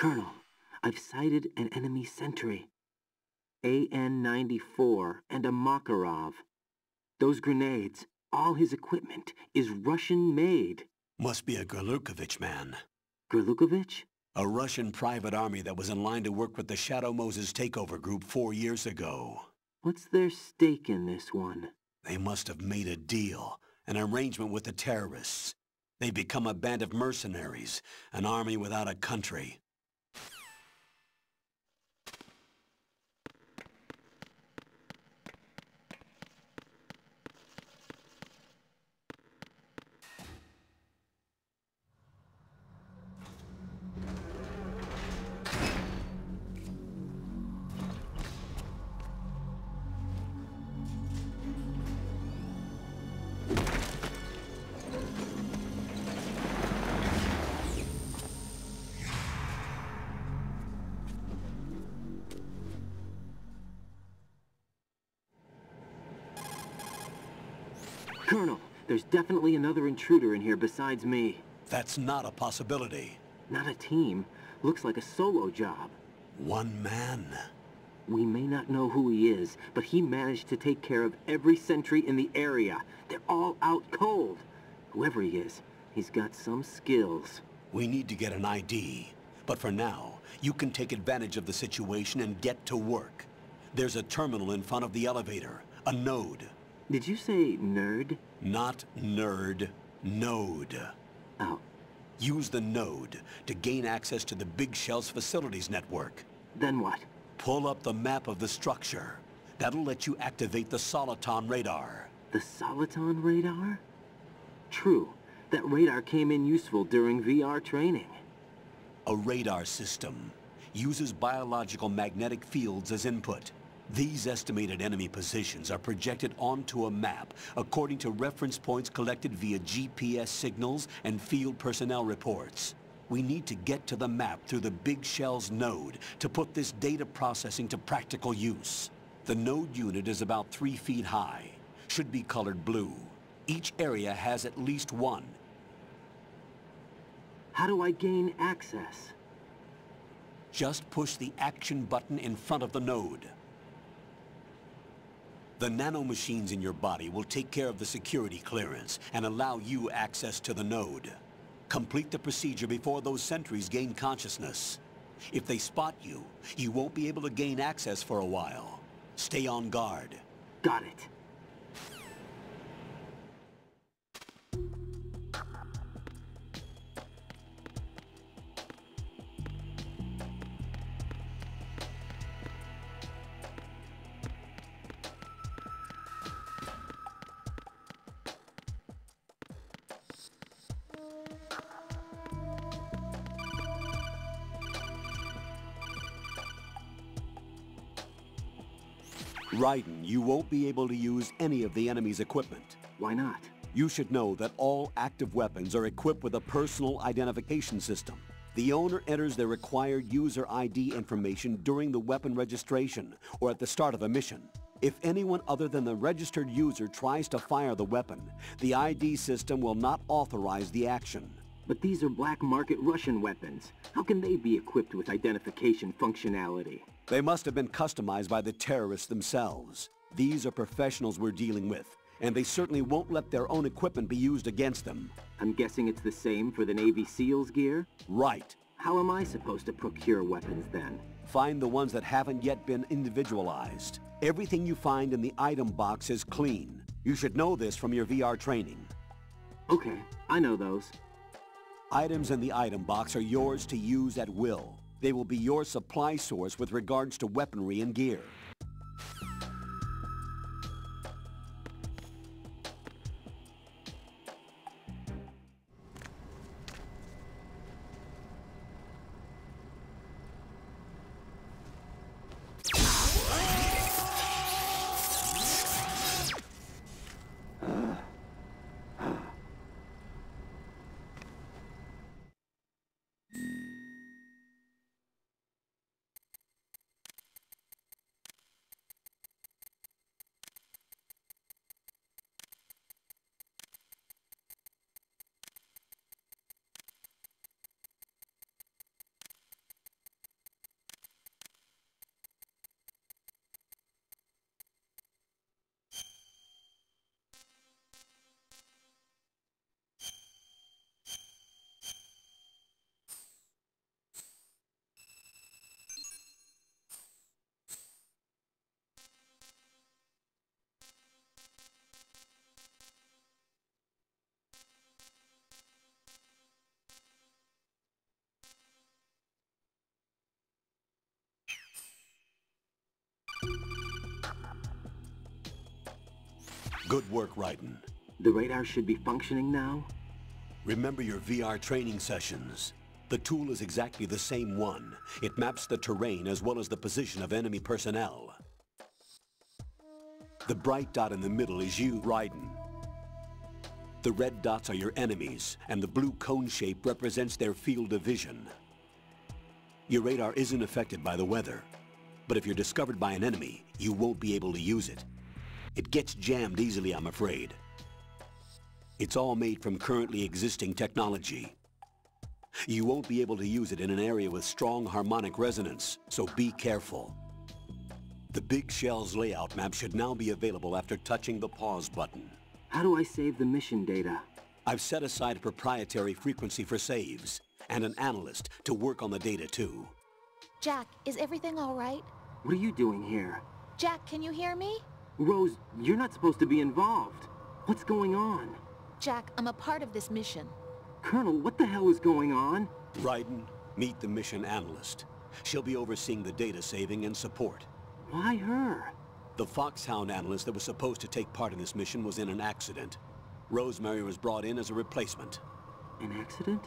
Colonel, I've sighted an enemy sentry. AN-94 and a Makarov. Those grenades, all his equipment, is Russian-made. Must be a Gerlukovich man. Gerlukovich? A Russian private army that was in line to work with the Shadow Moses takeover group 4 years ago. What's their stake in this one? They must have made a deal, an arrangement with the terrorists. They become a band of mercenaries, an army without a country. Colonel, there's definitely another intruder in here besides me. That's not a possibility. Not a team. Looks like a solo job. One man. We may not know who he is, but he managed to take care of every sentry in the area. They're all out cold. Whoever he is, he's got some skills. We need to get an ID. But for now, you can take advantage of the situation and get to work. There's a terminal in front of the elevator. A node. Did you say nerd? Not nerd. Node. Oh. Use the node to gain access to the Big Shell's facilities network. Then what? Pull up the map of the structure. That'll let you activate the Soliton radar. The Soliton radar? True. That radar came in useful during VR training. A radar system uses biological magnetic fields as input. These estimated enemy positions are projected onto a map according to reference points collected via GPS signals and field personnel reports. We need to get to the map through the Big Shell's node to put this data processing to practical use. The node unit is about 3 feet high, should be colored blue. Each area has at least one. How do I gain access? Just push the action button in front of the node. The nanomachines in your body will take care of the security clearance and allow you access to the node. Complete the procedure before those sentries gain consciousness. If they spot you, you won't be able to gain access for a while. Stay on guard. Got it. Raiden, you won't be able to use any of the enemy's equipment. Why not? You should know that all active weapons are equipped with a personal identification system. The owner enters their required user ID information during the weapon registration or at the start of a mission. If anyone other than the registered user tries to fire the weapon, the ID system will not authorize the action. But these are black market Russian weapons. How can they be equipped with identification functionality? They must have been customized by the terrorists themselves. These are professionals we're dealing with, and they certainly won't let their own equipment be used against them. I'm guessing it's the same for the Navy SEALs gear? Right. How am I supposed to procure weapons then? Find the ones that haven't yet been individualized. Everything you find in the item box is clean. You should know this from your VR training. Okay, I know those. Items in the item box are yours to use at will. They will be your supply source with regards to weaponry and gear. Good work, Raiden. The radar should be functioning now? Remember your VR training sessions. The tool is exactly the same one. It maps the terrain as well as the position of enemy personnel. The bright dot in the middle is you, Raiden. The red dots are your enemies, and the blue cone shape represents their field of vision. Your radar isn't affected by the weather, but if you're discovered by an enemy, you won't be able to use it. It gets jammed easily, I'm afraid. It's all made from currently existing technology. You won't be able to use it in an area with strong harmonic resonance, so be careful. The Big Shell's layout map should now be available after touching the pause button. How do I save the mission data? I've set aside a proprietary frequency for saves, and an analyst to work on the data too. Jack, is everything all right? What are you doing here? Jack, can you hear me? Rose, you're not supposed to be involved. What's going on? Jack, I'm a part of this mission. Colonel, what the hell is going on? Raiden, meet the mission analyst. She'll be overseeing the data saving and support. Why her? The Foxhound analyst that was supposed to take part in this mission was in an accident. Rosemary was brought in as a replacement. An accident?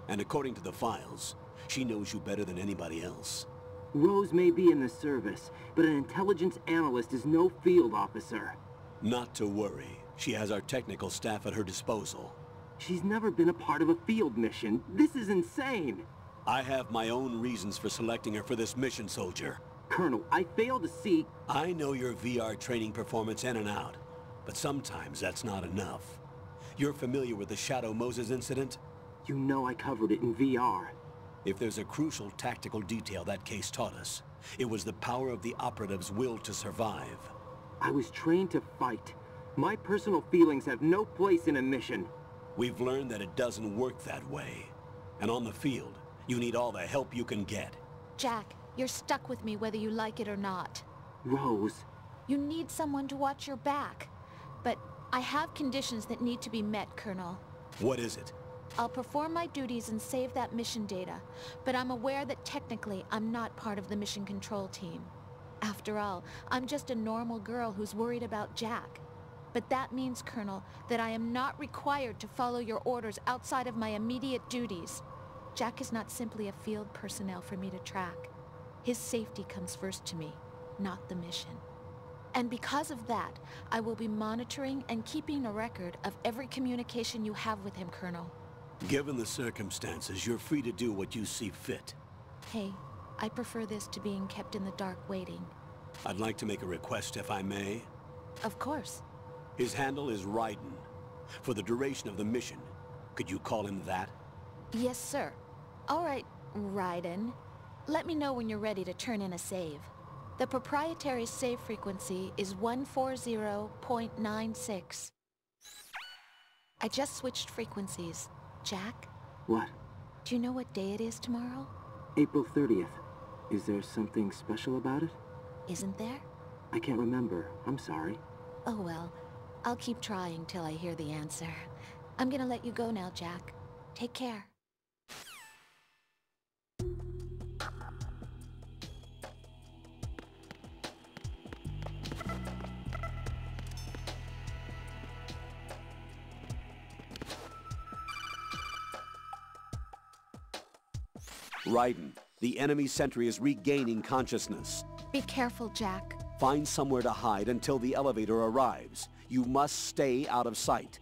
And according to the files, she knows you better than anybody else. Rose may be in the service, but an intelligence analyst is no field officer. Not to worry. She has our technical staff at her disposal. She's never been a part of a field mission. This is insane. I have my own reasons for selecting her for this mission, soldier. Colonel, I fail to see... I know your VR training performance in and out, but sometimes that's not enough. You're familiar with the Shadow Moses incident? You know I covered it in VR. If there's a crucial tactical detail that case taught us, it was the power of the operative's will to survive. I was trained to fight. My personal feelings have no place in a mission. We've learned that it doesn't work that way. And on the field, you need all the help you can get. Jack, you're stuck with me whether you like it or not. Rose. You need someone to watch your back. But I have conditions that need to be met, Colonel. What is it? I'll perform my duties and save that mission data, but I'm aware that technically I'm not part of the mission control team. After all, I'm just a normal girl who's worried about Jack. But that means, Colonel, that I am not required to follow your orders outside of my immediate duties. Jack is not simply a field personnel for me to track. His safety comes first to me, not the mission. And because of that, I will be monitoring and keeping a record of every communication you have with him, Colonel. Given the circumstances, you're free to do what you see fit. Hey, I prefer this to being kept in the dark waiting. I'd like to make a request, if I may. Of course. His handle is Raiden. For the duration of the mission, could you call him that? Yes, sir. All right, Raiden. Let me know when you're ready to turn in a save. The proprietary save frequency is 140.96. I just switched frequencies. Jack? What? Do you know what day it is tomorrow? April 30th. Is there something special about it? Isn't there? I can't remember. I'm sorry. Oh well. I'll keep trying till I hear the answer. I'm gonna let you go now, Jack. Take care. Raiden, the enemy sentry is regaining consciousness. Be careful, Jack. Find somewhere to hide until the elevator arrives. You must stay out of sight.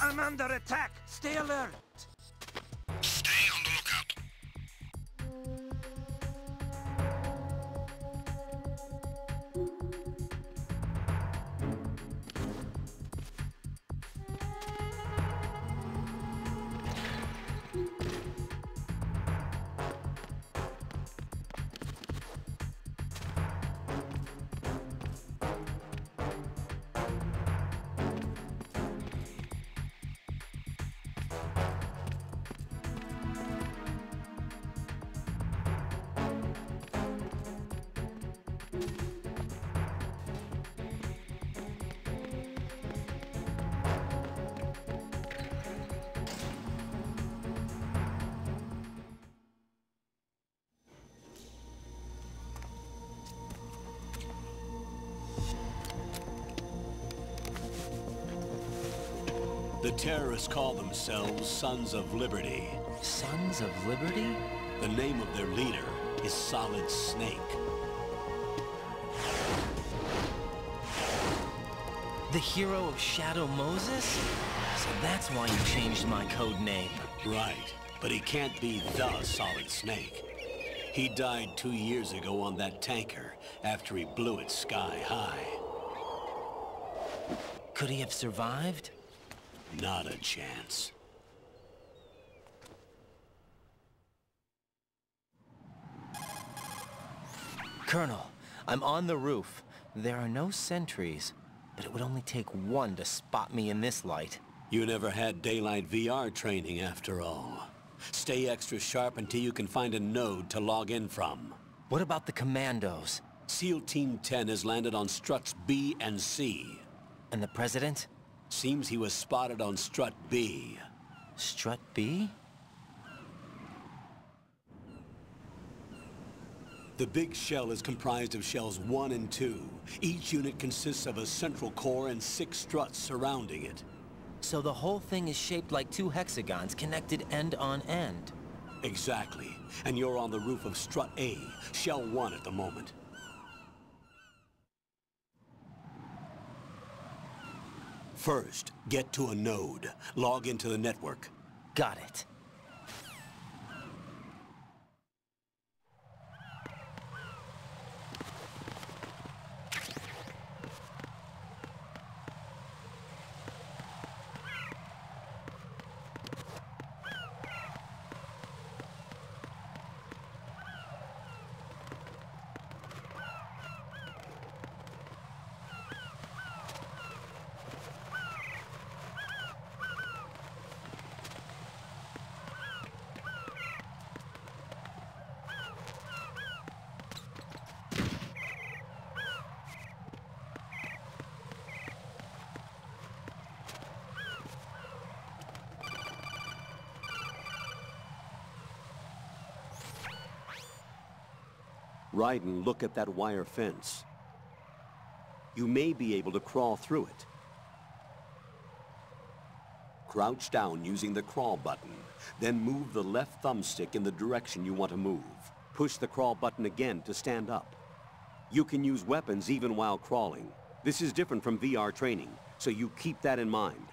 I'm under attack! Stay alert! Stay on the lookout. The terrorists call themselves Sons of Liberty. Sons of Liberty? The name of their leader is Solid Snake. The hero of Shadow Moses? So that's why you changed my code name. Right, but he can't be the Solid Snake. He died 2 years ago on that tanker after he blew it sky high. Could he have survived? Not a chance. Colonel, I'm on the roof. There are no sentries, but it would only take one to spot me in this light. You never had daylight VR training after all. Stay extra sharp until you can find a node to log in from. What about the commandos? SEAL Team 10 has landed on struts B and C. And the President? Seems he was spotted on strut B. Strut B? The big shell is comprised of shells 1 and 2. Each unit consists of a central core and 6 struts surrounding it. So the whole thing is shaped like 2 hexagons connected end on end. Exactly. And you're on the roof of strut A, shell 1 at the moment. First, get to a node. Log into the network. Got it. Raiden, look at that wire fence. You may be able to crawl through it. Crouch down using the crawl button. Then move the left thumbstick in the direction you want to move. Push the crawl button again to stand up. You can use weapons even while crawling. This is different from VR training, so you keep that in mind.